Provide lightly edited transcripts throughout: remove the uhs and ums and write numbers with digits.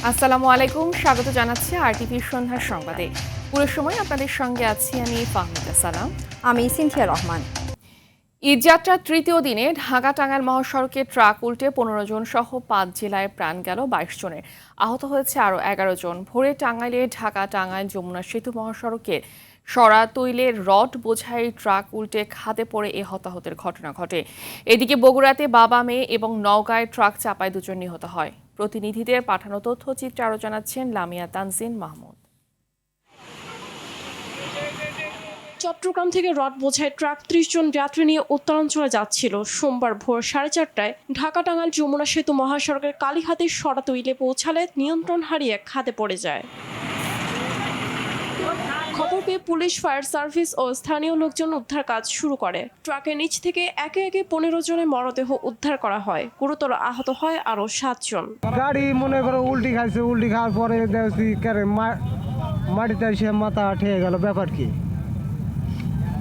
আসসালামু আলাইকুম, স্বাগত জানাচ্ছি আরটিভির সন্ধ্যার সংবাদে। পুরো সময় আপনাদের সঙ্গে আছি আমি ফাহমিদা সালাম। আমি সিনথিয়া রহমান। ঈদযাত্রার তৃতীয় দিনে ঢাকা টাঙ্গাইল মহাসড়কে ট্রাক উল্টে 15 জন সহ 5 জেলায় প্রাণ গেল 22 জনের, আহত হয়েছে আরও 11 জন। ভোরে টাঙ্গাইলে ঢাকা টাঙ্গাইল যমুনা সেতু মহাসড়কে সরা তৈলের রড বোঝাই ট্রাক উল্টে খাদে পড়ে এ হতাহতের ঘটনা ঘটে। এদিকে বগুড়াতে বাবা মেয়ে এবং নওগাঁয় ট্রাক চাপায় 2 জন নিহত হয়। প্রতিনিধিদের পাঠানো তথ্যচিত্রে আরও জানাচ্ছেন লামিয়া তানজিন মাহমুদ। চট্টগ্রাম থেকে রড বোঝাই ট্রাক 30 জন যাত্রী নিয়ে উত্তরাঞ্চলে যাচ্ছিল। সোমবার ভোর 4:30টায় ঢাকা টাঙ্গাইল যমুনা সেতু মহাসড়কের কালীহাতির সরাতইলে পৌঁছালে নিয়ন্ত্রণ হারিয়ে খাদে পড়ে যায়। খবর পেয়ে পুলিশ, ফায়ার সার্ভিস ও স্থানীয় লোকজন উদ্ধার কাজ শুরু করে। ট্রাকের নিচ থেকে একে একে 15 জনের মরদেহ উদ্ধার করা হয়। গুরুতর আহত হয় আরও 7 জন। গাড়ি মনে করো উল্টি খাইছে, উল্টি খাওয়ার পরে দেখছি মাটিতে এসে মাথা ঠেয়ে গেল। ব্যাপার কি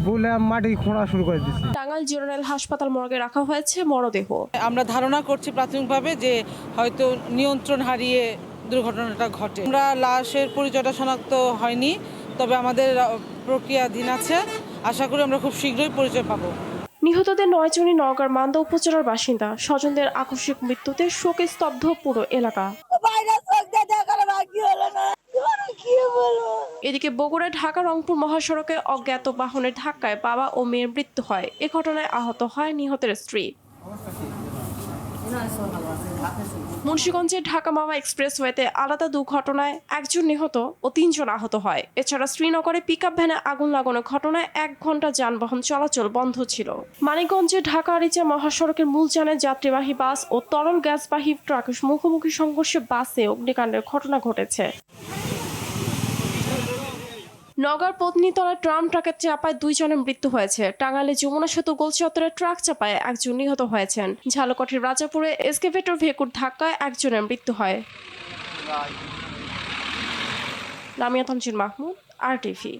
বলে মাটি খোঁড়া শুরু করে দিচ্ছে। টাঙ্গাইল জেনারেল হাসপাতাল মর্গে রাখা হয়েছে মরদেহ। আমরা ধারণা করছি প্রাথমিকভাবে যে হয়তো নিয়ন্ত্রণ হারিয়ে দুর্ঘটনাটা ঘটে। আমরা লাশের পরিচয়টা শনাক্ত হয়নি, তবে আমাদের প্রক্রিয়াধীন আছে। আশা করি আমরা খুব শীঘ্রই পরিচয় পাবো। নিহতদের 9 জনই নওগাঁর মান্দা উপজেলার বাসিন্দা। স্বজনদের আকস্মিক মৃত্যুতে শোকে স্তব্ধ পুরো এলাকা। এদিকে বগুড়া ঢাকা রংপুর মহাসড়কে অজ্ঞাত বাহনের ধাক্কায় বাবা ও মেয়ের মৃত্যু হয়। এ ঘটনায় আহত হয় নিহতের স্ত্রী। মুন্সিগঞ্জের ঢাকা মাওয়া এক্সপ্রেসওয়েতে আলাদা দুর্ঘটনায় 1 জন নিহত ও 3 জন আহত হয়। এছাড়া শ্রীনগরে পিকআপ ভ্যানে আগুন লাগানোর ঘটনায় 1 ঘন্টা যানবাহন চলাচল বন্ধ ছিল। মানিকগঞ্জে ঢাকা আরিচা মহাসড়কের মূলযানে যাত্রীবাহী বাস ও তরল গ্যাসবাহী ট্রাকের মুখোমুখি সংঘর্ষে বাসে অগ্নিকাণ্ডের ঘটনা ঘটেছে। নওগাঁর পত্নীতলা ট্রাম ট্রাকের চাপায় 2 জনের মৃত্যু হয়েছে। টাঙ্গাইলে যমুনা সেতু গোল চত্বরে ট্রাক চাপায় 1 জন নিহত হয়েছেন। ঝালকাঠির রাজাপুরে এসকেভেটর ভেহিকুল ধাক্কায় 1 জনের মৃত্যু হয়। লামিয়া তানজিন মাহমুদ, আরটিভি।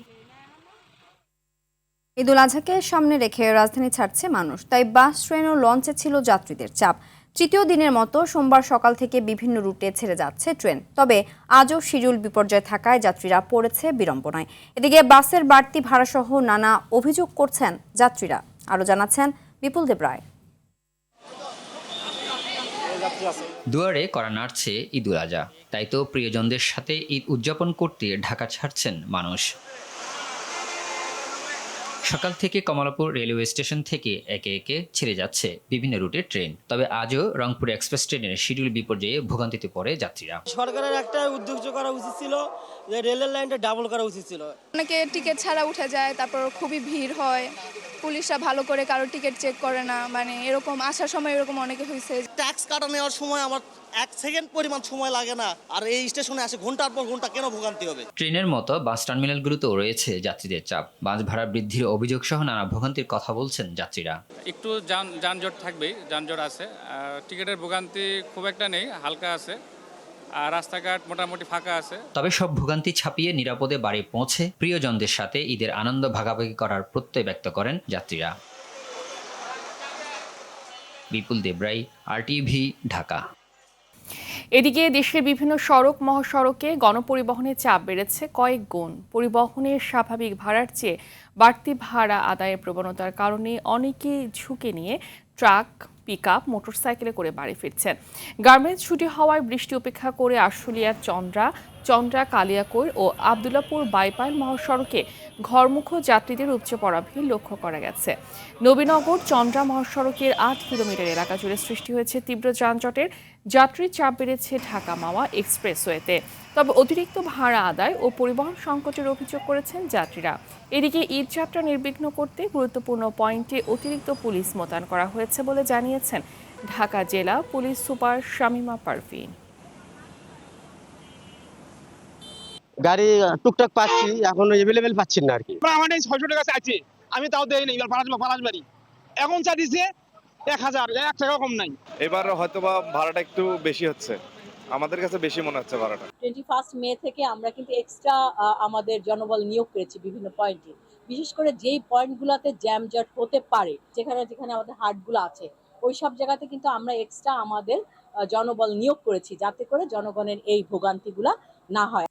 ঈদুল আজহাকে সামনে রেখে রাজধানী ছাড়ছে মানুষ, তাই বাস, ট্রেন ও লঞ্চে ছিল যাত্রীদের চাপ। তৃতীয় দিনের মতো সোমবার সকাল থেকে বিভিন্ন রুটে ছেড়ে যাচ্ছে ট্রেন, তবে আজও শিডিউল বিপর্যয় থাকায় যাত্রীরা পড়েছে বিড়ম্বনায়। এদিকে বাসের বাড়তি ভাড়াসহ নানা অভিযোগ করছেন যাত্রীরা। আরও জানাচ্ছেন বিপুল দেব রায়। দুয়ারে কড়া নাড়ছে ঈদুল আজহা, তাই তো প্রিয়জনদের সাথে ঈদ উদযাপন করতে ঢাকা ছাড়ছেন মানুষ। সকাল থেকে কমলাপুর রেলওয়ে স্টেশন থেকে একে একে ছেড়ে যাচ্ছে বিভিন্ন রুটের ট্রেন, তবে আজও রংপুর এক্সপ্রেস ট্রেনের শিডিউল বিপর্যয়ে ভোগান্তিতে পড়ে যাত্রীরা। সরকারের একটা উদ্যোগ করা উচিত ছিল যে রেলের লাইনটা ডাবল করা উচিত ছিল। অনেকে টিকিট ছাড়া উঠে যায়, তারপর খুবই ভিড় হয়, পুলিশরা ভালো করে কারো টিকিট চেক করে না, মানে এরকম আসার সময় এরকম অনেকে হয়েছে। ট্যাক্স কাটা নেওয়ার সময় আমার 1 সেকেন্ড পরিমাণ সময় লাগে না, আর এই স্টেশনে আসে ঘন্টার পর ঘন্টা, কেন ভোগান্তি হবে? ট্রেনের মতো বাস টার্মিনালগুলোতেও রয়েছে যাত্রীদের চাপ। বাস ভাড়া বৃদ্ধির অভিযোগ সহ নানা ভোগান্তির কথা বলছেন যাত্রীরা। একটু যানজট থাকবেই, যানজট আছে, টিকিটের ভোগান্তি খুব একটা নেই, হালকা আছে, আর রাস্তাঘাট মোটামুটি ফাঁকা আছে। তবে সব ভোগান্তি ছাপিয়ে নিরাপদে বাড়ি পৌঁছে প্রিয়জনদের সাথে ঈদের আনন্দ ভাগাভাগি করার প্রত্যয় ব্যক্ত করেন যাত্রীরা। বিপুল দেবরাই, আরটিভি, ঢাকা। এদিকে দেশের বিভিন্ন সড়ক মহাসড়কে গণপরিবহনের চাপ বেড়েছে কয়েক গুণ। পরিবহনের স্বাভাবিক ভাড়ার চেয়ে বাড়তি ভাড়া আদায়ের প্রবণতার কারণে অনেকেই ঝুঁকি নিয়ে ট্রাক, পিকআপ, মোটরসাইকেলে করে বাড়ি ফিরছেন। গার্মেন্টস ছুটি হওয়ায় বৃষ্টি উপেক্ষা করে আশুলিয়ার চন্দ্রা, কালিয়াকৈর ও আবদুল্লাপুর বাইপাইল মহাসড়কে ঘরমুখো যাত্রীদের উপচে পড়া ভিড় লক্ষ্য করা গেছে। নবীনগর চন্দ্রা মহাসড়কের 8 কিলোমিটার এলাকা জুড়ে সৃষ্টি হয়েছে তীব্র যানজটের। যাত্রীর চাপ বেড়েছে ঢাকা মাওয়া এক্সপ্রেসওয়েতে, তবে অতিরিক্ত ভাড়া আদায় ও পরিবহন সংকটের অভিযোগ করেছেন যাত্রীরা। এদিকে ঈদযাত্রা নির্বিঘ্ন করতে গুরুত্বপূর্ণ পয়েন্টে অতিরিক্ত পুলিশ মোতায়েন করা হয়েছে বলে জানিয়েছেন ঢাকা জেলা পুলিশ সুপার শামীমা পারভিন। গাড়ি টুকটাক পাচ্ছি, এখন এভেলেবেল পাচ্ছি না আর কি। আমাদের 600 টাকা চাইছে, আমি তাও দেই নাই। পালাসবাড়ি এখন চা দিছে 1000, 1 টাকা কম নাই। এবার হয়তোবা ভাড়াটা একটু বেশি হচ্ছে, আমাদের কাছে বেশি মনে হচ্ছে ভাড়াটা। 21 মে থেকে আমরা কিন্তু এক্সট্রা আমাদের জনবল নিয়োগ করেছি বিভিন্ন পয়েন্টে, বিশেষ করে যেই পয়েন্টগুলোতে জ্যামজট হতে পারে, যেখানে যেখানে আমাদের হাটগুলো আছে, ওই সব জায়গাতে কিন্তু আমরা এক্সট্রা আমাদের জনবল নিয়োগ করেছি যাতে করে জনগণের এই ভোগান্তিগুলা না হয়।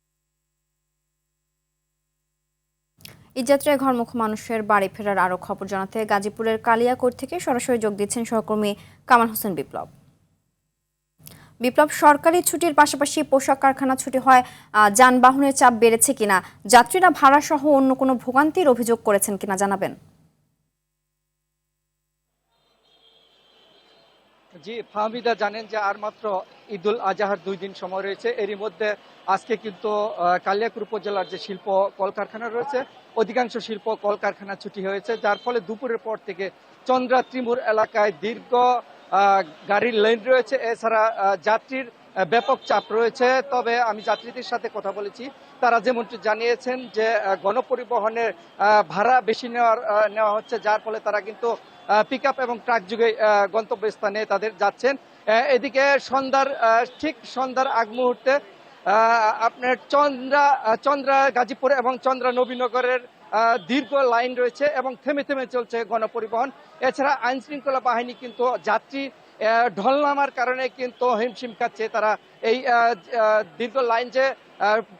ঈদযাত্রায় ঘরমুখ মানুষের বাড়ি ফেরার আরও খবর জানাতে গাজীপুরের কালিয়াকৈর থেকে সরাসরি যোগ দিচ্ছেন সহকর্মী কামাল হোসেন বিপ্লব। সরকারি ছুটির পাশাপাশি পোশাক কারখানা ছুটি হয় যানবাহনের চাপ বেড়েছে কিনা, যাত্রীরা ভাড়া সহ অন্য কোনো ভোগান্তির অভিযোগ করেছেন কিনা জানাবেন। জি ফাহমিদা, জানেন যে আর মাত্র ঈদুল আজহার 2 দিন সময় রয়েছে। এরই মধ্যে আজকে কিন্তু কালিয়াকৈর উপজেলার যে শিল্প কলকারখানা রয়েছে অধিকাংশ শিল্প কলকারখানা ছুটি হয়েছে, যার ফলে দুপুরের পর থেকে চন্দ্রা ত্রিমুর এলাকায় দীর্ঘ গাড়ির লাইন রয়েছে, এছাড়া যাত্রীর ব্যাপক চাপ রয়েছে। তবে আমি যাত্রীদের সাথে কথা বলেছি, তারা যেমনটি জানিয়েছেন যে গণপরিবহনের ভাড়া বেশি নেওয়া হচ্ছে, যার ফলে তারা কিন্তু পিকআপ এবং ট্রাক যুগে গন্তব্যস্থানে তাদের যাচ্ছেন। এদিকে ঠিক সন্ধ্যার আগ মুহূর্তে আপনার চন্দ্রা গাজীপুর এবং চন্দ্রা নবীনগরের দীর্ঘ লাইন রয়েছে এবং থেমে থেমে চলছে গণপরিবহন। এছাড়া আইন শৃঙ্খলা বাহিনী কিন্তু যাত্রী ঢল নামার কারণে কিন্তু হিমশিম খাচ্ছে, তারা এই দীর্ঘ লাইন যে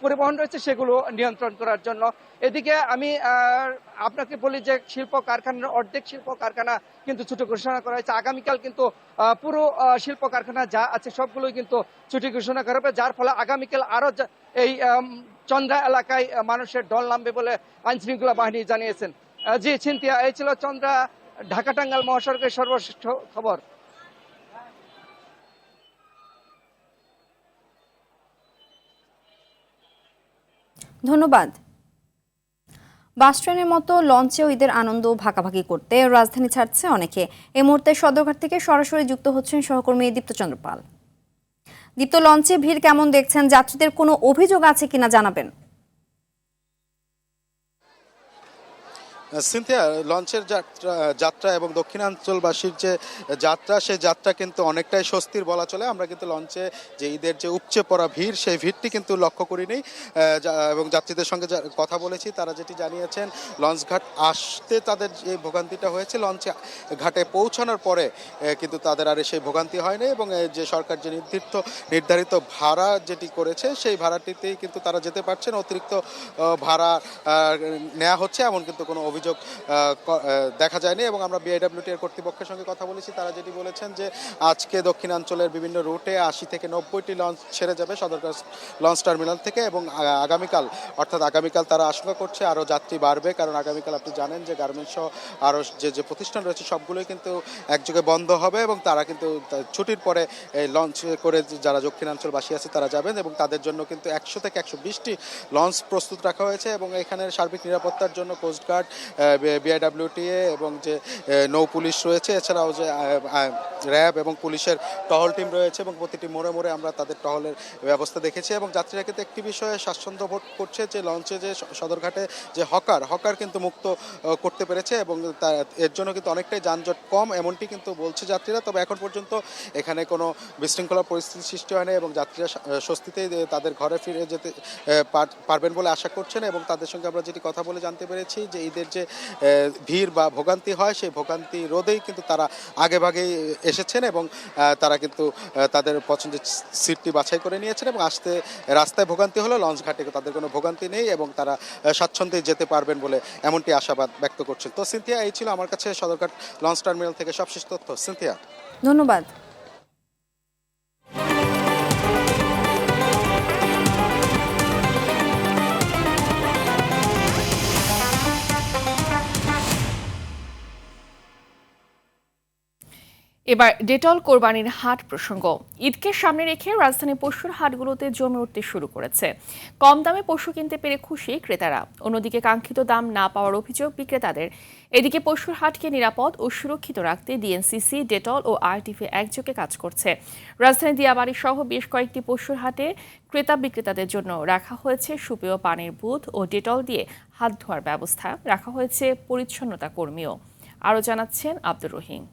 পরিবহন রয়েছে সেগুলো নিয়ন্ত্রণ করার জন্য। এদিকে আমি আপনাকে বলি যে শিল্প কারখানার অর্ধেক শিল্প কারখানা কিন্তু ছুটি ঘোষণা করা হয়েছে। আগামীকাল কিন্তু পুরো শিল্প কারখানা যা আছে সবগুলোই কিন্তু ছুটি ঘোষণা করা হবে, যার ফলে আগামীকাল আরো এই চন্দ্রা এলাকায় মানুষের ঢল নামবে বলে আইন শৃঙ্খলা বাহিনী জানিয়েছেন। জি সিনথিয়া, এই ছিল চন্দ্রা ঢাকা টাঙ্গাইল মহাসড়কের সর্বশেষ খবর। ধন্যবাদ। বাস ট্রেনের মতো লঞ্চেও ঈদের আনন্দ ভাগাভাগি করতে রাজধানী ছাড়ছে অনেকে। এই মুহূর্তে সদরঘাট থেকে সরাসরি যুক্ত হচ্ছেন সহকর্মী দীপ্তচন্দ্র পাল। দীপ্ত, লঞ্চে ভিড় কেমন দেখছেন, যাত্রীদের কোনো অভিযোগ আছে কিনা জানাবেন। সিনথিয়া, লঞ্চের যাত্রা এবং দক্ষিণাঞ্চলবাসীর যে যাত্রা, সেই যাত্রা কিন্তু অনেকটাই স্বস্তির বলা চলে। আমরা কিন্তু লঞ্চে যে ঈদের যে উপচে পড়া ভিড়, সেই ভিড়টি কিন্তু লক্ষ্য করিনি এবং যাত্রীদের সঙ্গে কথা বলেছি, তারা যেটি জানিয়েছেন লঞ্চ ঘাট আসতে তাদের যে ভোগান্তিটা হয়েছে, লঞ্চে ঘাটে পৌঁছানোর পরে কিন্তু তাদের আর সেই ভোগান্তি হয়নি এবং যে সরকার যে নির্ধারিত ভাড়া যেটি করেছে সেই ভাড়াটিতেই কিন্তু তারা যেতে পারছেন। অতিরিক্ত ভাড়া নেওয়া হচ্ছে এমন কিন্তু কোনো অভিযোগ দেখা যায়নি। এবং আমরা বিআইডব্লিউটি এর কর্তৃপক্ষের সঙ্গে কথা বলেছি, তারা যেটি বলেছেন যে আজকে দক্ষিণাঞ্চলের বিভিন্ন রুটে 80 থেকে 90টি লঞ্চ ছেড়ে যাবে সদরঘাট লঞ্চ টার্মিনাল থেকে এবং আগামীকাল তারা আশঙ্কা করছে আরও যাত্রী বাড়বে, কারণ আগামীকাল আপনি জানেন যে গার্মেন্টস সহ আরও যে প্রতিষ্ঠান রয়েছে সবগুলোই কিন্তু একযোগে বন্ধ হবে এবং তারা কিন্তু ছুটির পরে এই লঞ্চ করে যারা দক্ষিণাঞ্চলবাসী আছে তারা যাবেন এবং তাদের জন্য কিন্তু 100 থেকে 120টি লঞ্চ প্রস্তুত রাখা হয়েছে এবং এখানে সার্বিক নিরাপত্তার জন্য কোস্টগার্ড, বিআইডব্লিউটিএ এবং যে নৌ পুলিশ রয়েছে, এছাড়াও যে র্যাব এবং পুলিশের টহল টিম রয়েছে এবং প্রতিটি মোড়ে মোড়ে আমরা তাদের টহলের ব্যবস্থা দেখেছি। এবং যাত্রীরা কিন্তু একটি বিষয়ে স্বাচ্ছন্দ্য বোধ করছে যে লঞ্চে যে সদরঘাটে যে হকার কিন্তু মুক্ত করতে পেরেছে এবং এর জন্য কিন্তু অনেকটাই যানজট কম, এমনটি কিন্তু বলছে যাত্রীরা। তবে এখন পর্যন্ত এখানে কোনো বিশৃঙ্খলা পরিস্থিতি সৃষ্টি হয়নি এবং যাত্রীরা স্বস্তিতেই তাদের ঘরে ফিরে যেতে পারবেন বলে আশা করছেন। এবং তাদের সঙ্গে আমরা যেটি কথা বলে জানতে পেরেছি যে ঈদের যে ভিড় বা ভোগান্তি হয় সেই ভোগান্তি রোধেই কিন্তু তারা আগেভাগেই এসেছেন এবং তারা কিন্তু তাদের পছন্দের সিটটি বাছাই করে নিয়েছেন এবং আসতে রাস্তায় ভোগান্তি হলো, লঞ্চ ঘাটে তাদের কোনো ভোগান্তি নেই এবং তারা স্বাচ্ছন্দ্যে যেতে পারবেন বলে এমনটি আশাবাদ ব্যক্ত করছেন। তো সিনথিয়া, এই ছিল আমার কাছে সদরঘাট লঞ্চ টার্মিনাল থেকে সবশেষ তথ্য। সিনথিয়া, ধন্যবাদ। এবার ডেটল কোরবানির হাট প্রসঙ্গ। ঈদকে সামনে রেখে রাজধানী পশুর হাটগুলোতে জমে উঠতে শুরু করেছে। কম দামে পশু কিনতে পেরে খুশি ক্রেতারা, অন্যদিকে কাঙ্ক্ষিত দাম না পাওয়ার অভিযোগ বিক্রেতাদের। এদিকে পশুর হাটকে নিরাপদ ও সুরক্ষিত রাখতে ডিএনসিসি, ডেটল ও আরটিভি একযোগে কাজ করছে। রাজধানী দিয়াবাড়ি সহ বেশ কয়েকটি পশুর হাটে ক্রেতা বিক্রেতাদের জন্য রাখা হয়েছে সুপেয় পানির বুথ ও ডেটল দিয়ে হাত ধোয়ার ব্যবস্থা রাখা হয়েছে পরিচ্ছন্নতা কর্মীও। আরও জানাচ্ছেন আব্দুর রহিম।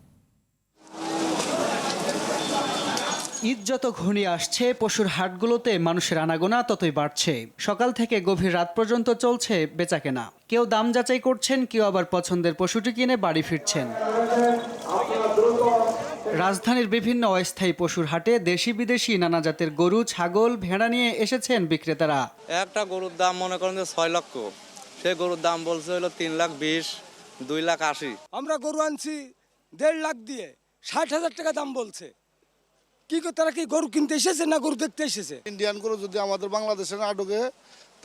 ঈদ যত ঘনিয়ে আসছে পশুর হাটগুলোতে মানুষের আনাগোনা ততই বাড়ছে। সকাল থেকে গভীর রাত পর্যন্ত চলছে বেচাকেনা। কেউ দাম যাচাই করছেন, কেউ আবার পছন্দের পশুটি কিনে বাড়ি ফিরছেন। রাজধানীর বিভিন্ন অস্থায়ী পশুর হাটে দেশি বিদেশি নানা জাতের গরু, ছাগল, ভেড়া নিয়ে এসেছেন বিক্রেতারা। একটা গরুর দাম মনে করেন যে 6 লক্ষ, সেই গরুর দাম বলছে হলো 3,20,000, 2,80,000। আমরা গরু আনছি 1.5 লাখ দিয়ে, 60,000 টাকা দাম বলছে। কি তারা কি গরু কিনতে এসেছে না গরু দেখতে এসেছে? ইন্ডিয়ান গরু যদি আমাদের বাংলাদেশে না ঢোকে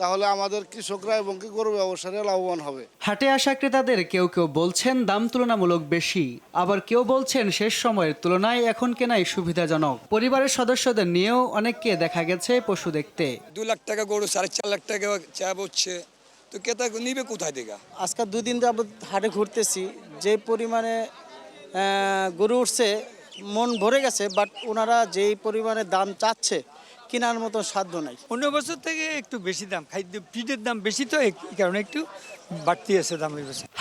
তাহলে আমাদের কৃষকরা এবং কি গরু ব্যবসায়ীরা লাভবান হবে। হাটে আসা ক্রেতাদের কেউ কেউ বলছেন দাম তুলনামূলক বেশি, আবার কেউ বলছেন শেষ সময়ের তুলনায় এখন কেনাই সুবিধাজনক। পরিবারের সদস্যদের নিয়েও অনেককে দেখা গেছে পশু দেখতে। 2 লাখ টাকা গরু 4.5 লাখ টাকা চা হচ্ছে, তো ক্রেতা নিবে কোথায় থেকে? আজকে 2 দিন যাবত হাটে ঘুরতেছি, যে পরিমাণে গরু উঠছে মন ভরে গেছে, বাট ওনারা যেই পরিমাণে দাম চাচ্ছে কেনার মতো সাধ্য নাই। 15 বছর থেকে একটু বেশি দাম, খাদ্য ফিডের দাম বেশি, তো এই কারণে একটু বাড়তি আছে দাম।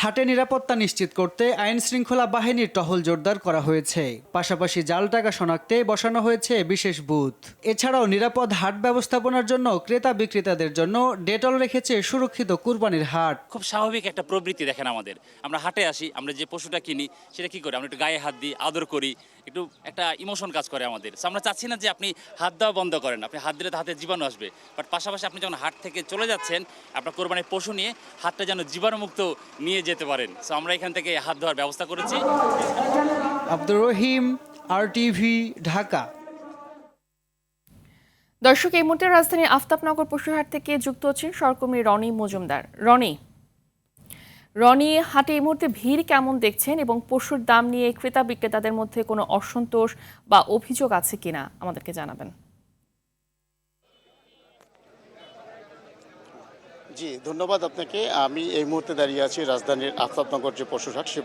হাটে নিরাপত্তা নিশ্চিত করতে আইন শৃঙ্খলা বাহিনীর টহল জোরদার করা হয়েছে। পাশাপাশি জাল টাকা শনাক্তে বসানো হয়েছে বিশেষ বুথ। এছাড়াও নিরাপদ হাট ব্যবস্থাপনার জন্য ক্রেতা বিক্রেতাদের জন্য ডেটল রেখেছে সুরক্ষিত কুরবানির হাট। খুব স্বাভাবিক একটা প্রবৃত্তি দেখেন আমাদের। আমরা হাটে আসি, আমরা যে পশুটা কিনি সেটা কি করি, আমরা একটু গায়ে হাত দিই, আদর করি, একটু একটা ইমোশন কাজ করে আমাদের। আমরা চাচ্ছি না যে আপনি হাত দেওয়া বন্ধ করেন, আপনি হাত দিলে তো হাতে জীবাণু আসবে। বাট পাশাপাশি আপনি যখন হাট থেকে চলে যাচ্ছেন আপনার কোরবানির পশু নিয়ে, হাতটা যেন জীবাণুমুক্ত নিয়ে যেতে পারেন। সো আমরা এখান থেকে হাত ধোয়ার ব্যবস্থা করেছি। আব্দুর রহিম, RTV, ঢাকা। দর্শক, এই মুহূর্তে রাজধানীর আফতাবনগর পশুহাট থেকে যুক্ত হচ্ছেন সহকর্মী রনি মজুমদার। রনি, হাটে এই মুহূর্তে ভিড় কেমন দেখছেন এবং পশুর দাম নিয়ে ক্রেতা বিক্রেতাদের মধ্যে কোনো অসন্তোষ বা অভিযোগ আছে কিনা আমাদেরকে জানাবেন। জি, ধন্যবাদ আপনাকে। আমি এই মুহূর্তে দাঁড়িয়ে আছি রাজধানীর আফতাবনগর যে পশুর হাট, সে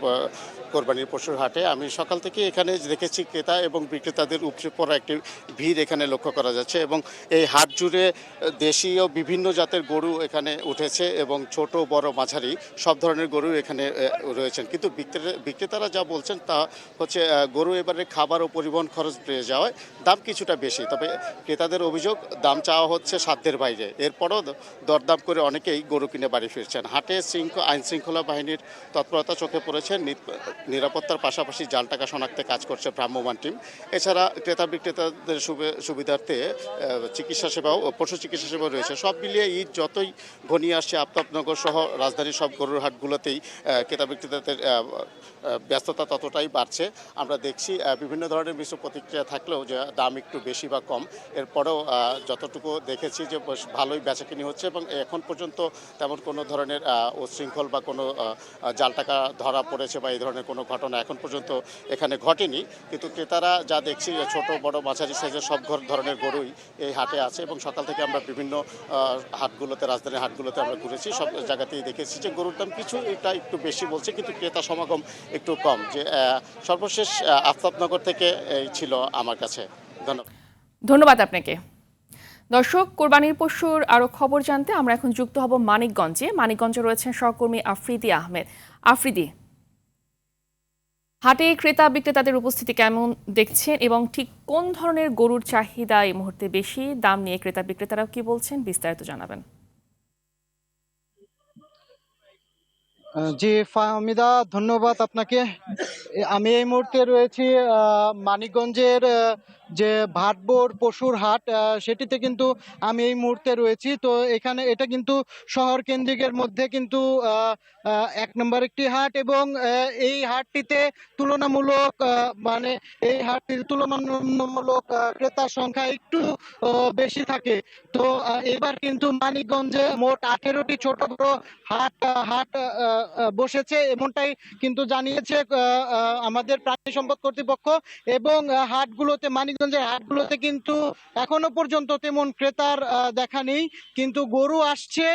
কোরবানির পশুর হাটে। আমি সকাল থেকে এখানে দেখেছি ক্রেতা এবং বিক্রেতাদের উপচে পড়া একটি ভিড় এখানে লক্ষ্য করা যাচ্ছে এবং এই হাট জুড়ে দেশীয় বিভিন্ন জাতের গরু এখানে উঠেছে এবং ছোট বড় মাঝারি সব ধরনের গরু এখানে রয়েছেন। কিন্তু বিক্রেতারা যা বলছেন তা হচ্ছে গরু এবারে খাবার ও পরিবহন খরচ বেড়ে যাওয়ায় দাম কিছুটা বেশি। তবে ক্রেতাদের অভিযোগ দাম চাওয়া হচ্ছে সাধ্যের বাইরে। এরপরও দরদাম করে অনেকেই গরু কিনে বাড়ি ফিরছেন। হাটে আইন শৃঙ্খলা বাহিনীর তৎপরতা চোখে পড়েছে। নিরাপত্তার পাশাপাশি জাল টাকা শনাক্তে কাজ করছে ভ্রাম্যমাণ টিম। এছাড়া ক্রেতা বিক্রেতাদের সুবিধার্থে চিকিৎসা সেবাও, পশু চিকিৎসা সেবাও রয়েছে। সব মিলিয়ে ঈদ যতই ঘনিয়ে আসছে আফতাবনগর সহ রাজধানীর সব গরুর হাটগুলোতেই ক্রেতা বিক্রেতাদের ব্যস্ততা ততটাই বাড়ছে। আমরা দেখছি বিভিন্ন ধরনের মিশ্র প্রতিক্রিয়া থাকলেও যে দাম একটু বেশি বা কম, এরপরেও যতটুকু দেখেছি যে ভালোই বেচাকিনি হচ্ছে এবং এখন পর্যন্ত তেমন কোনো ধরনের উচ্ছৃঙ্খল বা কোনো জাল টাকা ধরা পড়েছে বা এই ধরনের কোনো ঘটনা এখন পর্যন্ত এখানে ঘটেনি। কিন্তু ক্রেতারা যা দেখছি ছোট বড় মাঝারি সাইজের সব ধরনের গরুই এই হাটে আছে এবং সকাল থেকে আমরা বিভিন্ন হাটগুলোতে, রাজধানীর হাটগুলোতে আমরা ঘুরেছি, সব জায়গাতেই দেখেছি যে গরুর দাম কিছু এটা একটু বেশি বলছে, কিন্তু ক্রেতা সমাগম একটু কম। যে সর্বশেষ আফতাবনগর থেকে এই ছিল আমার কাছে। ধন্যবাদ আপনাকে। দর্শক, কোরবানির পশুর আরো খবর জানতে আমরা এখন যুক্ত হব মানিকগঞ্জে রয়েছেন সহকর্মী আফ্রিদি আহমেদ। আফ্রিদি, হাটে ক্রেতা বিক্রেতাদের উপস্থিতি কেমন দেখছেন এবং ঠিক কোন ধরনের গরুর চাহিদা এই মুহূর্তে বেশি, দাম নিয়ে ক্রেতা বিক্রেতারাও কি বলছেন, বিস্তারিত জানাবেন। জি ফাহমিদা, ধন্যবাদ আপনাকে। আমি এই মুহূর্তে রয়েছি মানিকগঞ্জের যে ভাটবোর পশুর হাট, সেটিতে কিন্তু আমি এই মুহূর্তে রয়েছি। তো এখানে এটা কিন্তু শহর কেন্দ্রিকের মধ্যে কিন্তু 1 নম্বর একটি হাট এবং এই হাটটিতে তুলনামূলক ক্রেতার সংখ্যা একটু বেশি থাকে। তো এবার কিন্তু মানিকগঞ্জে মোট 18টি ছোট বড় হাট বসেছে, এমনটাই কিন্তু জানিয়েছে আমাদের প্রাণী সম্পদ কর্তৃপক্ষ। এবং মানিকগঞ্জের হাটগুলোতে কিন্তু এখনো পর্যন্ত তেমন ক্রেতার দেখা নেই, কিন্তু গরু আসছে।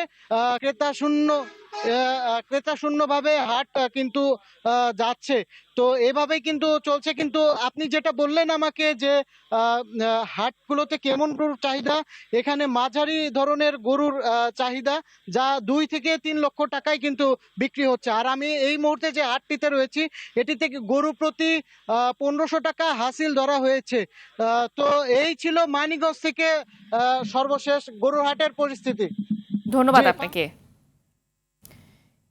ক্রেতা শূন্যভাবে হাট কিন্তু যাচ্ছে। তো এভাবেই কিন্তু চলছে। কিন্তু আপনি যেটা বললেন আমাকে যে হাটগুলোতে কেমন গরুর চাহিদা, এখানে মাঝারি ধরনের গরুর চাহিদা, যা 2 থেকে 3 লক্ষ টাকায় কিন্তু বিক্রি হচ্ছে। আর আমি এই মুহূর্তে যে হাটটিতে রয়েছি, এটি থেকে গরু প্রতি 1500 টাকা হাসিল ধরা হয়েছে। তো এই ছিল মানিকগঞ্জ থেকে সর্বশেষ গরুর হাটের পরিস্থিতি। ধন্যবাদ আপনাকে।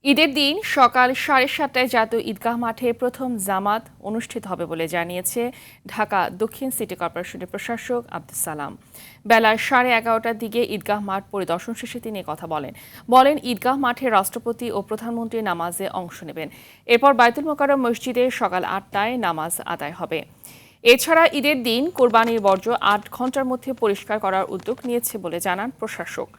ঈদের দিন সকাল 7:30টায় জাতীয় ঈদগাহ মাঠে প্রথম জামাত অনুষ্ঠিত হবে বলে জানিয়েছে ঢাকা দক্ষিণ সিটি কর্পোরেশনের প্রশাসক আব্দুস সালাম। বেলা 11:30টার দিকে ঈদগাহ মাঠ পরিদর্শন শেষে তিনি কথা বলেন ঈদগাহ মাঠে রাষ্ট্রপতি ও প্রধানমন্ত্রী নামাজে অংশ নেবেন। এরপর বাইতুল মোকাররম মসজিদে সকাল 8টায় নামাজ আদায় হবে। এছাড়া ঈদের দিন কোরবানির বর্জ্য 8 ঘন্টার মধ্যে পরিষ্কার করার উদ্যোগ নিয়েছে বলে জানান প্রশাসক।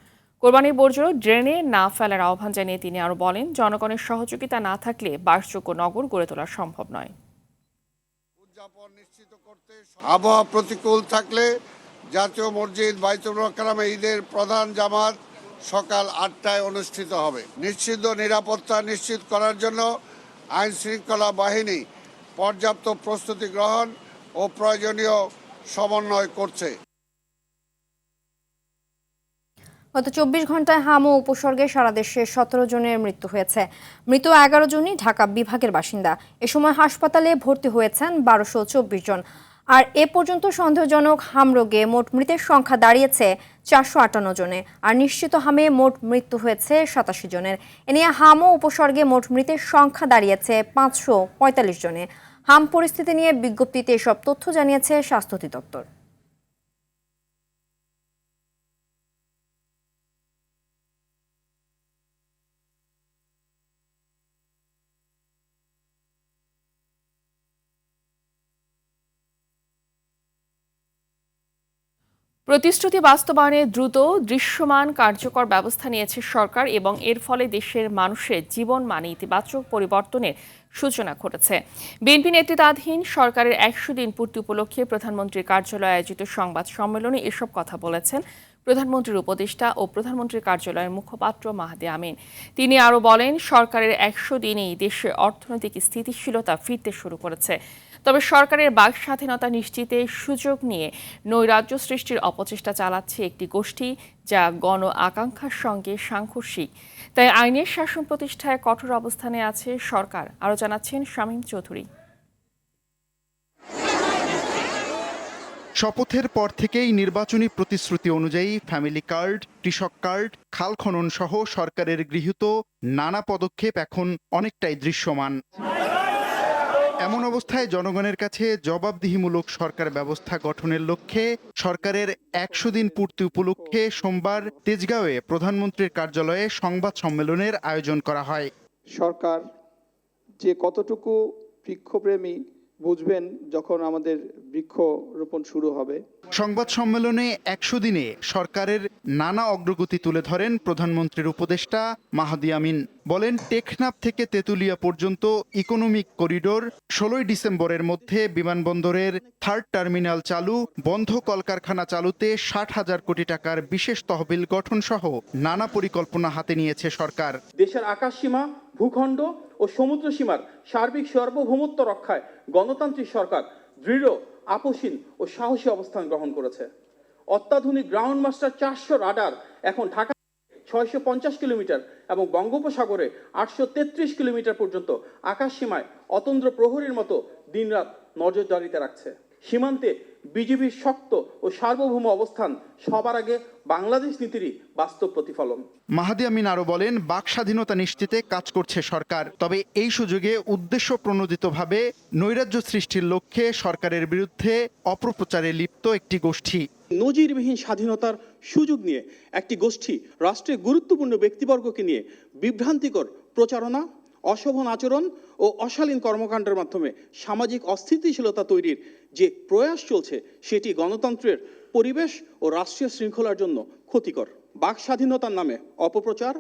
কোরবানির বর্জ্য ড্রেনে না ফেলার আহ্বান জানিয়ে তিনি আরও বলেন, জনগণের সহযোগিতা না থাকলে বাসযোগ্য নগর গড়ে তোলা সম্ভব নয়। আবহাওয়া প্রতিকূল থাকলে জাতীয় মসজিদ বাইতুল মোকাররমে ঈদের প্রধান জামাত সকাল 8টায় অনুষ্ঠিত হবে। নিশ্চিত নিরাপত্তা নিশ্চিত করার জন্য আইন শৃঙ্খলা বাহিনী পর্যাপ্ত প্রস্তুতি গ্রহণ ও প্রয়োজনীয় সমন্বয় করছে। গত 24 ঘন্টায় হাম ও উপসর্গে সারা দেশে 17 জনের মৃত্যু হয়েছে। মৃত 11 জনই ঢাকা বিভাগের বাসিন্দা। এ সময় হাসপাতালে ভর্তি হয়েছেন 1224 জন। আর এ পর্যন্ত সন্দেহজনক হাম রোগে মোট মৃতের সংখ্যা দাঁড়িয়েছে 458 জনে। আর নিশ্চিত হামে মোট মৃত্যু হয়েছে 87 জনের। এ নিয়ে হাম ও উপসর্গে মোট মৃতের সংখ্যা দাঁড়িয়েছে 545 জনে। হাম পরিস্থিতি নিয়ে বিজ্ঞপ্তিতে এসব তথ্য জানিয়েছে স্বাস্থ্য অধিদপ্তর। প্রতিশ্রুতি বাস্তবায়নে দ্রুত দৃশ্যমান কার্যকর ব্যবস্থা নিয়েছে সরকার এবং এর ফলে দেশের মানুষের জীবনমানে ইতিবাচক পরিবর্তনের সূচনা ঘটেছে। বিএনপি নেতৃত্বাধীন সরকারের 100 দিন পূর্তি উপলক্ষে প্রধানমন্ত্রীর কার্যালয়ে আয়োজিত সংবাদ সম্মেলনে এসব কথা বলেছেন প্রধানমন্ত্রীর উপদেষ্টা ও প্রধানমন্ত্রীর কার্যালয়ের মুখপাত্র মাহদি আমিন। তিনি আরও বলেন, সরকারের 100 দিনেই দেশের অর্থনৈতিক স্থিতিশীলতা ফিরতে শুরু করেছে। তবে সরকারের বাক স্বাধীনতা নিশ্চিতে সুযোগ নিয়ে নৈরাজ্য সৃষ্টির অপচেষ্টা চালাচ্ছে একটি গোষ্ঠী, যা গণ আকাঙ্ক্ষার সঙ্গে সাংঘর্ষিক। তাই আইনের শাসন প্রতিষ্ঠায় কঠোর অবস্থানে আছে সরকার। আরও জানাচ্ছেন শামীম চৌধুরী। শপথের পর থেকেই নির্বাচনী প্রতিশ্রুতি অনুযায়ী ফ্যামিলি কার্ড, কৃষক কার্ড, খাল খনন সহ সরকারের গৃহীত নানা পদক্ষেপ এখন অনেকটাই দৃশ্যমান। এমন অবস্থায় জনগণের কাছে জবাবদিহিমূলক সরকার ব্যবস্থা গঠনের লক্ষ্যে সরকারের 100 দিন পূর্তি উপলক্ষে সোমবার তেজগাঁওয়ে প্রধানমন্ত্রীর কার্যালয়ে সংবাদ সম্মেলনের আয়োজন করা হয়। সরকার যে কতটুকু বৃক্ষপ্রেমী বুঝবেন যখন আমাদের বৃক্ষরোপণ শুরু হবে। সংবাদ সম্মেলনে 100 দিনে সরকারের নানা অগ্রগতি তুলে ধরেন প্রধানমন্ত্রীর উপদেষ্টা মাহদি আমিন। বলেন, টেকনাফ থেকে তেঁতুলিয়া পর্যন্ত ইকোনমিক করিডোর, 16 ডিসেম্বরের মধ্যে বিমানবন্দরের 3rd টার্মিনাল চালু, বন্ধ কলকারখানা চালুতে 60,000 কোটি টাকার বিশেষ তহবিল গঠন সহ নানা পরিকল্পনা হাতে নিয়েছে সরকার। দেশের আকাশসীমা, ভূখণ্ড ও সমুদ্র সীমার সার্বিক সার্বভৌমত্ব রক্ষায় গণতান্ত্রিক সরকার দৃঢ়, আপোষহীন ও সাহসী অবস্থান গ্রহণ করেছে। অত্যাধুনিক গ্রাউন্ড মাস্টার 400 রাডার এখন ঢাকা 650 কিলোমিটার এবং বঙ্গোপসাগরে 833 কিলোমিটার পর্যন্ত আকাশ সীমায় অতন্দ্র প্রহরীর মতো দিনরাত নজরদারিতে রাখছে। সীমান্তে বিজিবির শক্ত ও সার্বভৌম অবস্থান সবার আগে বাংলাদেশ নীতিরই বাস্তব প্রতিফলন। মাহদি আমিন আরও বলেন, বাক স্বাধীনতা নিশ্চিতে কাজ করছে সরকার। তবে এই সুযোগে উদ্দেশ্য প্রণোদিতভাবে নৈরাজ্য সৃষ্টির লক্ষ্যে সরকারের বিরুদ্ধে অপপ্রচারে লিপ্ত একটি গোষ্ঠী, নজিরবিহীন স্বাধীনতার সুযোগ নিয়ে একটি গোষ্ঠী রাষ্ট্রের গুরুত্বপূর্ণ ব্যক্তিবর্গকে নিয়ে বিভ্রান্তিকর প্রচারণা, অশোভন আচরণ ও অশালীন কর্মকাণ্ডের মাধ্যমে সামাজিক অস্থিতিশীলতা তৈরির যে প্রয়াস চলছে, সেটি গণতন্ত্রের পরিবেশ ও রাষ্ট্রীয় শৃঙ্খলার জন্য ক্ষতিকর। বাক স্বাধীনতার নামে অপপ্রচার,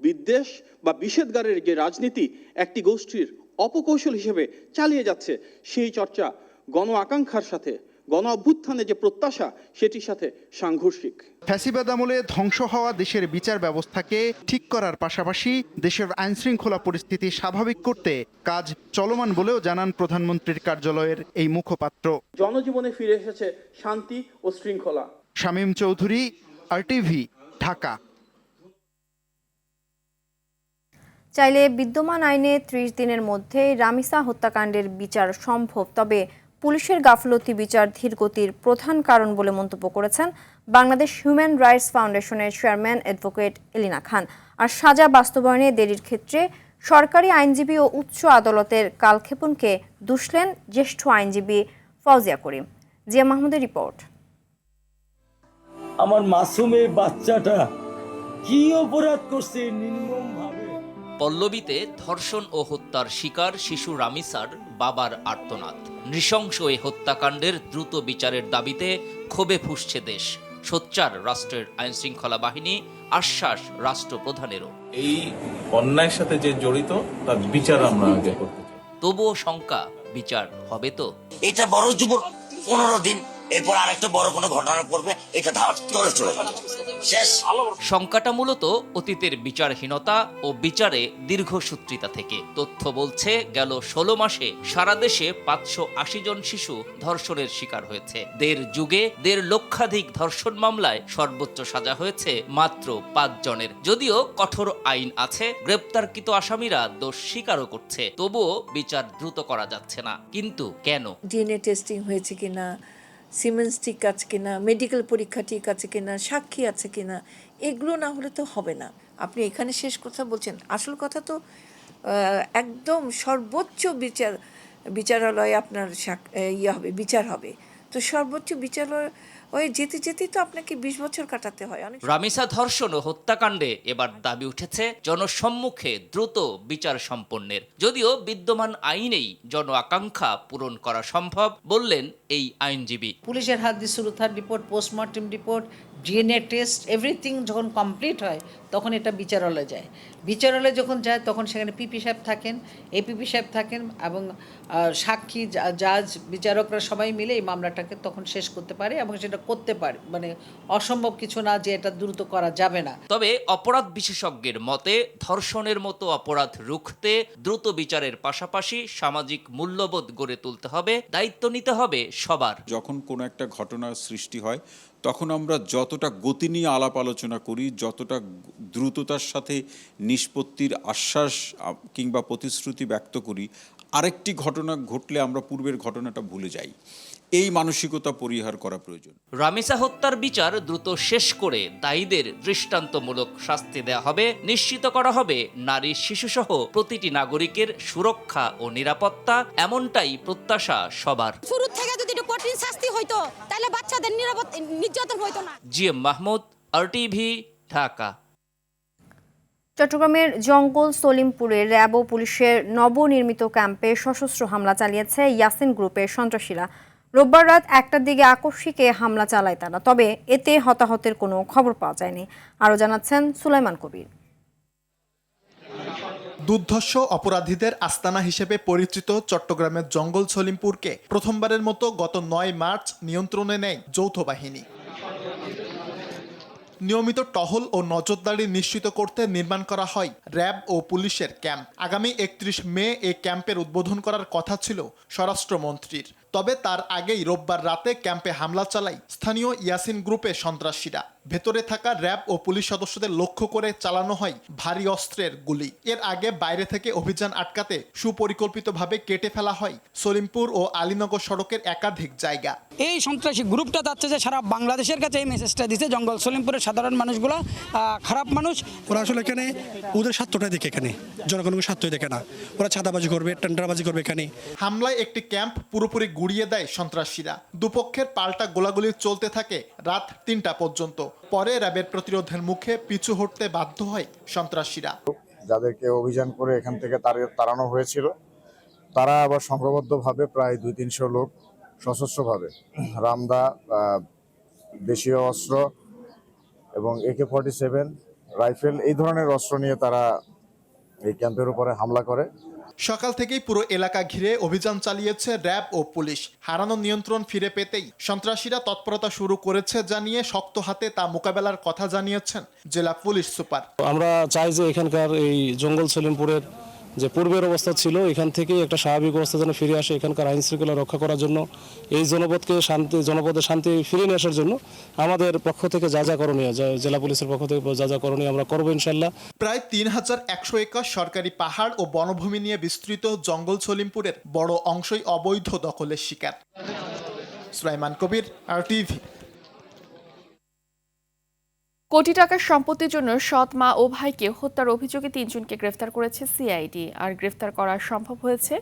বিদ্বেষ বা বিষেধগারের যে রাজনীতি একটি গোষ্ঠীর অপকৌশল হিসেবে চালিয়ে যাচ্ছে, সেই চর্চা গণ আকাঙ্ক্ষার সাথে, গণ অভ্যুত্থানে যে প্রত্যাশা, সেটির সাথে সাংঘর্ষিক। ফ্যাসিবাদ আমলে ধ্বংস হওয়া দেশের বিচার ব্যবস্থাকে ঠিক করার পাশাপাশি দেশের আইনশৃঙ্খলা পরিস্থিতি স্বাভাবিক করতে কাজ চলমান বলেও জানান প্রধানমন্ত্রীর কার্যালয়ের এই মুখপাত্র। জনজীবনে ফিরে এসেছে শান্তি ও শৃঙ্খলা। শামীম চৌধুরী, আরটিভি, ঢাকা। চাইলে বিদ্যমান আইনে 30 দিনের মধ্যে রামিসা হত্যাকাণ্ডের বিচার সম্ভব, তবে পুলিশের গাফলতি বিচার ধীরগতির প্রধান কারণ বলে মন্তব্য করেছেন বাংলাদেশ হিউম্যান রাইটস ফাউন্ডেশনের চেয়ারম্যান অ্যাডভোকেট এলিনা খান। আর সাজা বাস্তবায়নে দেরির ক্ষেত্রে সরকারি আইনজীবী ও উচ্চ আদালতের কালক্ষেপণকে দুষলেন জ্যেষ্ঠ আইনজীবী ফৌজিয়া করিম। জিয়া মাহমুদের রিপোর্ট। আমার মাসুম এই বাচ্চাটা কি অপরাধ করছে নির্মমভাবে। পল্লবীতে ধর্ষণ ও হত্যার শিকার শিশু রামিসার বাবার আর্তনাদ। নৃশংস এই হত্যাকাণ্ডের দ্রুত বিচারের দাবিতে ক্ষোভে ফুঁসছে দেশ। সোচ্চার রাষ্ট্রের আইনশৃঙ্খলা বাহিনী, আশ্বাস রাষ্ট্রপ্রধানেরও। এই অন্যায়ের সাথে যে জড়িত তার বিচার আমরা আগে করতে চাই। তবুও শঙ্কা, বিচার হবে তো? এটা বড় যুবক 15 দিন, এরপর আরেকটা বড় কোনো ঘটনা পড়বে, এটা ধাপ করে চলে যাবে, শেষ। শঙ্কাটা মূলত অতীতের বিচারহীনতা ও বিচারে দীর্ঘসূত্রিতা থেকে। তথ্য বলছে গেল 16 মাসে সারা দেশে 580 জন শিশু ধর্ষণের শিকার হয়েছে। 1.5 যুগে 1.5 লক্ষাধিক ধর্ষণ মামলায় সর্বোচ্চ সাজা হয়েছে মাত্র 5 জনের। যদিও কঠোর আইন আছে, গ্রেপ্তারকৃত আসামিরা দোষ স্বীকারও করছে, তবুও বিচার দ্রুত করা যাচ্ছে না। কিন্তু কেন? ডিএনএ টেস্টিং হয়েছে কিনা, সিমেন্স ঠিক আছে কিনা, মেডিকেল পরীক্ষা ঠিক আছে কিনা, সাক্ষী আছে কিনা, এগুলো না হলে তো হবে না। আপনি এখানে শেষ কথা বলছেন, আসল কথা তো একদম সর্বোচ্চ বিচারালয়ে আপনার বিচার হবে। তো সর্বোচ্চ বিচারালয়ে যেতে যেতে তো আপনাকে 20 বছর কাটাতে হয়। রামিসা ধর্ষণ ও হত্যাকাণ্ডে এবার দাবি উঠেছে জনসম্মুখে দ্রুত বিচার সম্পন্নের। যদিও বিদ্যমান আইনেই জন আকাঙ্ক্ষা পূরণ করা সম্ভব বললেন এই আইনজীবী। পুলিশের হাত দিয়ে সুরতার report, postmortem report, DNA test, everything যখন কমপ্লিট হয় তখন এটা বিচারালয়ে যায়। বিচারালয়ে যখন যায় তখন সেখানে পিপি সাহেব থাকেন, এপিপি সাহেব থাকেন এবং সাক্ষী, জাজ, বিচারকরা সবাই মিলে এই মামলাটাকে তখন শেষ করতে পারে এবং সেটা করতে পারে। মানে অসম্ভব কিছু না যে এটা দ্রুত করা যাবে না। তবে অপরাধ বিশেষজ্ঞের মতে ধর্ষণের মতো অপরাধ রুখতে দ্রুত বিচারের পাশাপাশি সামাজিক মূল্যবোধ গড়ে তুলতে হবে, দায়িত্ব নিতে হবে সবার। যখন কোনো একটা ঘটনার সৃষ্টি হয় তখন আমরা যতটা গতি নিয়ে আলাপ আলোচনা করি, যতটা দ্রুততার সাথে নিষ্পত্তির আশ্বাস কিংবা প্রতিশ্রুতি ব্যক্ত করি, আরেকটি ঘটনা ঘটলে আমরা পূর্বের ঘটনাটা ভুলে যাই। এই মানসিকতা পরিহার করা প্রয়োজন। রামিসা হত্যার বিচার দ্রুত শেষ করে দায়ীদের দৃষ্টান্তমূলক শাস্তি দেওয়া হবে, নিশ্চিত করা হবে নারী, শিশুসহ প্রতিটি নাগরিকের সুরক্ষা ও নিরাপত্তা। এমনটাই প্রত্যাশা সবার। শুরু থেকে যদি কঠিন শাস্তি হইতো তাহলে বাচ্চাদের নির্যাতন হইতো না। GM Mahmud, RTV, Dhaka. চট্টগ্রামের জঙ্গল সলিমপুরে র্যাব ও পুলিশের নবনির্মিত ক্যাম্পে সশস্ত্র হামলা চালিয়েছে ইয়াসিন গ্রুপের সন্ত্রাসীরা। রোববার রাত 1টার দিকে আকস্মিক হামলা চালায় তারা, তবে এতে হতাহতের কোনো খবর পাওয়া যায়নি। আরও জানাচ্ছেন সুলাইমান কবির। দুর্ধর্ষ অপরাধীদের আস্তানা হিসেবে পরিচিত চট্টগ্রামের জঙ্গল সলিমপুরকে প্রথমবারের মতো গত 9 মার্চ নিয়ন্ত্রণে নেয় যৌথ বাহিনী। নিয়মিত টহল ও নজরদারি নিশ্চিত করতে নির্মাণ করা হয় র্যাব ও পুলিশের ক্যাম্প। আগামী 31 মে এই ক্যাম্পের উদ্বোধন করার কথা ছিল স্বরাষ্ট্রমন্ত্রীর, তবে তার আগেই রোববার রাতে ক্যাম্পে হামলা চালায় স্থানীয় ইয়াসিন গ্রুপের সন্ত্রাসীরা। ভেতরে থাকা র্যাব ও পুলিশ সদস্যদের লক্ষ্য করে চালানো হয় ভারী অস্ত্রের গুলি। এর আগে বাইরে থেকে অভিযান আটকাতে সুপরিকল্পিতভাবে কেটে ফেলা হয় সলিমপুর ও আলীনগর সড়কের একাধিক জায়গা। এই সন্ত্রাসী গ্রুপটা যাচ্ছে যে সারা বাংলাদেশের কাছে এই মেসেজটা দিচ্ছে, জঙ্গল সলিমপুরের সাধারণ মানুষগুলো খারাপ মানুষ। ওরা আসলে এখানে ওদের স্বার্থটা দেখে, এখানে জনগণের স্বার্থই দেখে না। ওরা ছাদাবাজি করবে, টেন্ডারবাজি করবে। এখানে হামলায় একটি ক্যাম্প পুরোপুরি গুড়িয়ে দেয় সন্ত্রাসীরা। দুপক্ষের পাল্টা গোলাগুলি চলতে থাকে রাত 3টা পর্যন্ত। পরে র্যাবের প্রতিরোধের মুখে পিছু হটতে বাধ্য হয় সন্ত্রাসীরা। যাদেরকে অভিযান করে এখান থেকে তাড়ানো হয়েছিল, তারা আবার সংঘবদ্ধভাবে প্রায় 200-300 লোক সশস্ত্রভাবে রামদা, দেশীয় অস্ত্র এবং AK-47 রাইফেল এই ধরনের অস্ত্র নিয়ে তারা এই ক্যাম্পের উপরে হামলা করে। সকাল থেকেই পুরো এলাকা ঘিরে অভিযান চালিয়েছে র্যাব ও পুলিশ। হারানো নিয়ন্ত্রণ ফিরে পেতেই সন্ত্রাসীরা তৎপরতা শুরু করেছে জানিয়ে শক্ত হাতে তা মোকাবেলার কথা জানিয়েছেন জেলা পুলিশ সুপার। আমরা চাই যে এখানকার এই জঙ্গল সলিমপুরের যে পূর্বের অবস্থা ছিল, এখান থেকে একটা স্বাভাবিক অবস্থা যেন ফিরে আসে। এখানকার আইন শৃঙ্খলা রক্ষা করার জন্য, এই জনপদে শান্তি ফিরিয়ে নিয়ে আসার জন্য আমাদের পক্ষ থেকে যা যা করণীয়, জেলা পুলিশের পক্ষ থেকে যা যা করণীয় আমরা করবো ইনশাল্লাহ। প্রায় 3100 একর সরকারি পাহাড় ও বনভূমি নিয়ে বিস্তৃত জঙ্গল সলিমপুরের বড় অংশই অবৈধ দখলের শিকার। সুলাইমান কবির, RTV। কোটি টাকার সম্পত্তির জন্য সৎ মা ও ভাইকে হত্যার অভিযোগে 3 জনকে গ্রেফতার করেছে সিআইডি। আর গ্রেফতার করা সম্ভব হয়েছে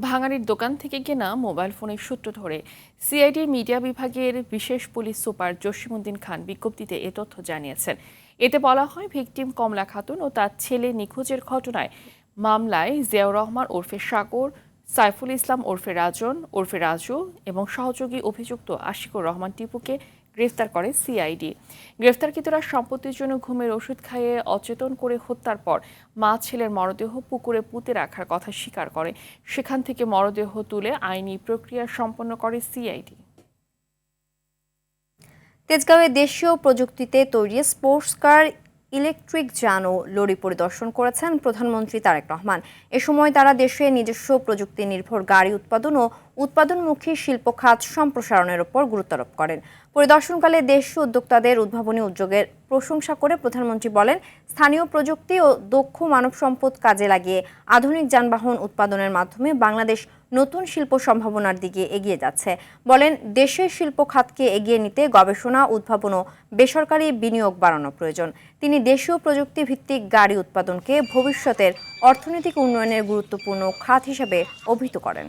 ভাঙাড়ির দোকান থেকে কেনা মোবাইল ফোনের সূত্র ধরে। সিআইডির মিডিয়া বিভাগের বিশেষ পুলিশ সুপার জসিমউদ্দিন খান বিজ্ঞপ্তিতে এ তথ্য জানিয়েছেন। এতে বলা হয়, ভিকটিম কমলা খাতুন ও তার ছেলে নিখোঁজের ঘটনায় মামলায় জিয়াউর রহমান ওরফে সাগর, সাইফুল ইসলাম ওরফে রাজন ওরফে রাজু এবং সহযোগী অভিযুক্ত আশিকুর রহমান টিপুকে গ্রেফতার করে সিআইডি। গ্রেফতারকৃতরা সম্পত্তির জন্য ঘুমের ওষুধ খাইয়ে অচেতন করে হত্যার পর মা ছেলের মরদেহ পুকুরে পুঁতে রাখার কথা স্বীকার করে। সেখান থেকে মরদেহ তুলে আইনি প্রক্রিয়া সম্পন্ন করে সিআইডি। তেজগাঁওয়ে দেশীয় প্রযুক্তিতে তৈরি স্পোর্টস কার, ইলেকট্রিক যান ও লরি পরিদর্শন করেছেন প্রধানমন্ত্রী তারেক রহমান। এ সময় তারা দেশে নিজস্ব প্রযুক্তি নির্ভর গাড়ি উৎপাদন ও উৎপাদনমুখী শিল্প খাত সম্প্রসারণের উপর গুরুত্বারোপ করেন। পরিদর্শনকালে দেশীয় উদ্যোক্তাদের উদ্ভাবনী উদ্যোগের প্রশংসা করে প্রধানমন্ত্রী বলেন, স্থানীয় প্রযুক্তি ও দক্ষ মানব সম্পদ কাজে লাগিয়ে আধুনিক যানবাহন উৎপাদনের মাধ্যমে বাংলাদেশ নতুন শিল্প সম্ভাবনার দিকে এগিয়ে যাচ্ছে। বলেন, দেশের শিল্প খাতকে এগিয়ে নিতে গবেষণা, উদ্ভাবন ও বেসরকারি বিনিয়োগ বাড়ানো প্রয়োজন। তিনি দেশীয় প্রযুক্তি ভিত্তিক গাড়ি উৎপাদনকে ভবিষ্যতের অর্থনৈতিক উন্নয়নের গুরুত্বপূর্ণ খাত হিসেবে অভিহিত করেন।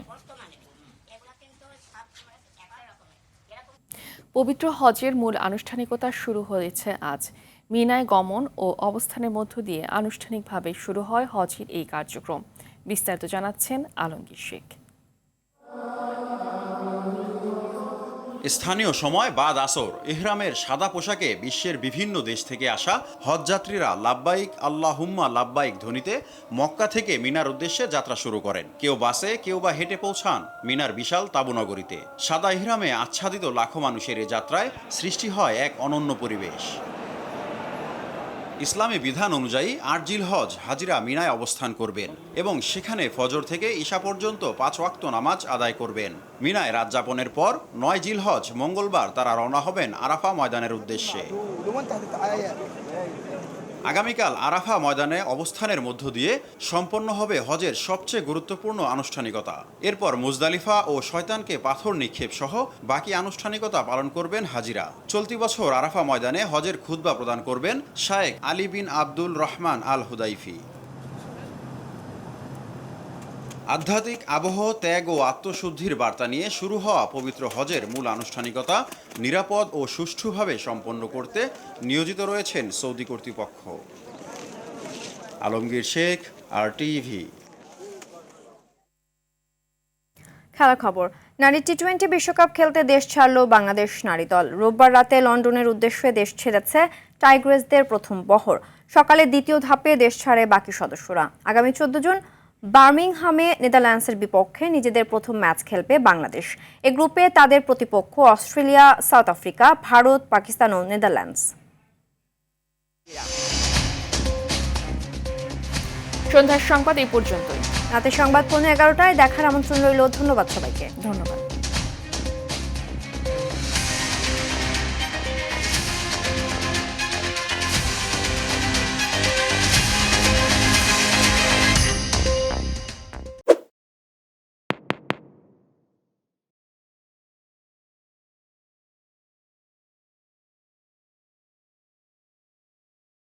পবিত্র হজের মূল আনুষ্ঠানিকতা শুরু হয়েছে আজ। মিনায় গমন ও অবস্থানের মধ্য দিয়ে আনুষ্ঠানিকভাবে শুরু হয় হজের এই কার্যক্রম। বিস্তারিত জানাচ্ছেন আলমগীর শেখ। স্থানীয় সময় বাদ আসর ইহরামের সাদা পোশাকে বিশ্বের বিভিন্ন দেশ থেকে আসা হজযাত্রীরা লাব্বাইক আল্লাহুম্মা লাব্বাইক ধ্বনিতে মক্কা থেকে মিনার উদ্দেশ্যে যাত্রা শুরু করেন। কেউ বাসে, কেউ বা হেঁটে পৌঁছান মিনার বিশাল তাবুনগরীতে। সাদা ইহরামে আচ্ছাদিত লাখো মানুষের এ যাত্রায় সৃষ্টি হয় এক অনন্য পরিবেশ। ইসলামী বিধান অনুযায়ী ৮ জিলহজ হাজিরা মিনায় অবস্থান করবেন এবং সেখানে ফজর থেকে ঈশা পর্যন্ত ৫ ওয়াক্ত নামাজ আদায় করবেন। মিনায় রাত যাপনের পর ৯ জিলহজ মঙ্গলবার তারা রওনা হবেন আরাফা ময়দানের উদ্দেশ্যে। আগামীকাল আরাফা ময়দানে অবস্থানের মধ্য দিয়ে সম্পন্ন হবে হজের সবচেয়ে গুরুত্বপূর্ণ আনুষ্ঠানিকতা। এরপর মুজদালিফা ও শয়তানকে পাথর নিক্ষেপ সহ বাকি আনুষ্ঠানিকতা পালন করবেন হাজিরা। চলতি বছর আরাফা ময়দানে হজের খুতবা প্রদান করবেন শায়েখ আলী বিন আব্দুল রহমান আল হুদাইফি। আধ্যাত্মিক আবহ, ত্যাগ ও আত্মশুদ্ধির বার্তা নিয়ে শুরু হওয়া পবিত্র হজের মূল আনুষ্ঠানিকতা নিরাপদ ও সুষ্ঠুভাবে সম্পন্ন করতে নিয়োজিত রয়েছেন সৌদি কর্তৃপক্ষ। আলমগীর শেখ, RTV। খেলার খবর। নারী টি-20 বিশ্বকাপ খেলতে দেশ ছাড়ল বাংলাদেশ নারী দল। রোববার রাতে লন্ডনের উদ্দেশ্যে দেশ ছেড়েছে টাইগ্রেসদের প্রথম বহর। সকালে দ্বিতীয় ধাপে দেশ ছাড়ে বাকি সদস্যরা। আগামী 14 জুন বার্মিংহামে নেদারল্যান্ডসের বিপক্ষে নিজেদের প্রথম ম্যাচ খেলবে বাংলাদেশ। এ গ্রুপে তাদের প্রতিপক্ষ Australia, South Africa, Bharat, Pakistan ও নেদারল্যান্ডস। সন্ধ্যার সংবাদ এই পর্যন্তই। রাতের সংবাদ 11:15টায় দেখার আমন্ত্রণ রইল। ধন্যবাদ সবাইকে। ধন্যবাদ।